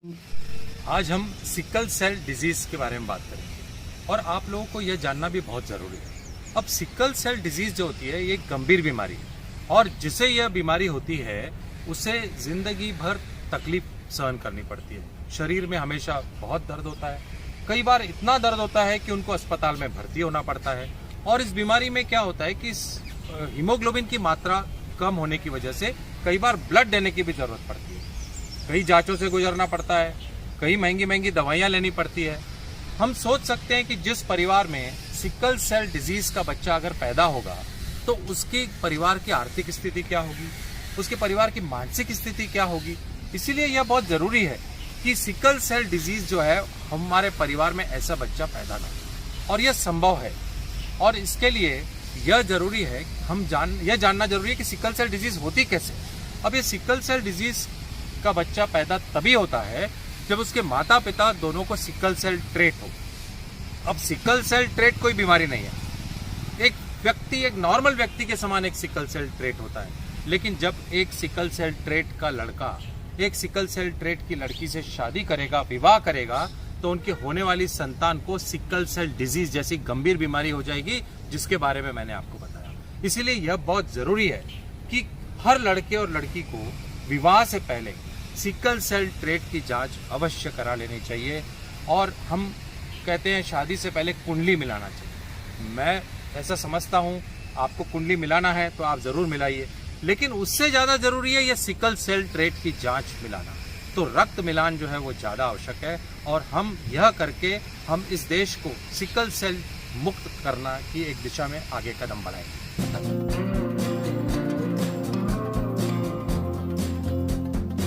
आज हम sickle cell disease के बारे में बात करेंगे और आप लोगों को यह जानना भी बहुत ज़रूरी है। अब सिकल सेल डिजीज जो होती है ये एक गंभीर बीमारी है और जिसे यह बीमारी होती है उसे ज़िंदगी भर तकलीफ सहन करनी पड़ती है। शरीर में हमेशा बहुत दर्द होता है, कई बार इतना दर्द होता है कि उनको अस्पताल में भर्ती होना पड़ता है। और इस बीमारी में क्या होता है कि हीमोग्लोबिन की मात्रा कम होने की वजह से कई बार ब्लड देने की भी ज़रूरत पड़ती है, कई जांचों से गुजरना पड़ता है, कई महंगी महंगी दवाइयाँ लेनी पड़ती है। हम सोच सकते हैं कि जिस परिवार में सिकल सेल डिजीज का बच्चा अगर पैदा होगा तो उसके परिवार की आर्थिक स्थिति क्या होगी, उसके परिवार की मानसिक स्थिति क्या होगी। इसीलिए यह बहुत ज़रूरी है कि सिकल सेल डिजीज जो है हमारे परिवार में ऐसा बच्चा पैदा ना हो, और यह संभव है। और इसके लिए यह जरूरी है यह जानना जरूरी है कि सिकल सेल डिजीज होती कैसे। अब ये सिकल सेल डिजीज का बच्चा पैदा तभी होता है जब उसके माता पिता दोनों को सिकल सेल ट्रेट हो। अब सिकल सेल ट्रेट कोई बीमारी नहीं है, एक नॉर्मल व्यक्ति के समान एक सिकल सेल ट्रेट होता है। लेकिन जब एक सिकल सेल ट्रेट का लड़का एक सिकल सेल ट्रेट की लड़की से शादी करेगा, विवाह करेगा, तो उनके होने वाली संतान को सिकल सेल डिजीज जैसी गंभीर बीमारी हो जाएगी, जिसके बारे में मैंने आपको बताया। इसीलिए यह बहुत जरूरी है कि हर लड़के और लड़की को विवाह से पहले सिकल सेल ट्रेट की जांच अवश्य करा लेनी चाहिए। और हम कहते हैं शादी से पहले कुंडली मिलाना चाहिए। मैं ऐसा समझता हूँ, आपको कुंडली मिलाना है तो आप जरूर मिलाइए, लेकिन उससे ज़्यादा जरूरी है यह सिकल सेल ट्रेट की जांच मिलाना। तो रक्त मिलान जो है वो ज़्यादा आवश्यक है और हम यह करके हम इस देश को सिकल सेल मुक्त करना की एक दिशा में आगे कदम बढ़ाएंगे।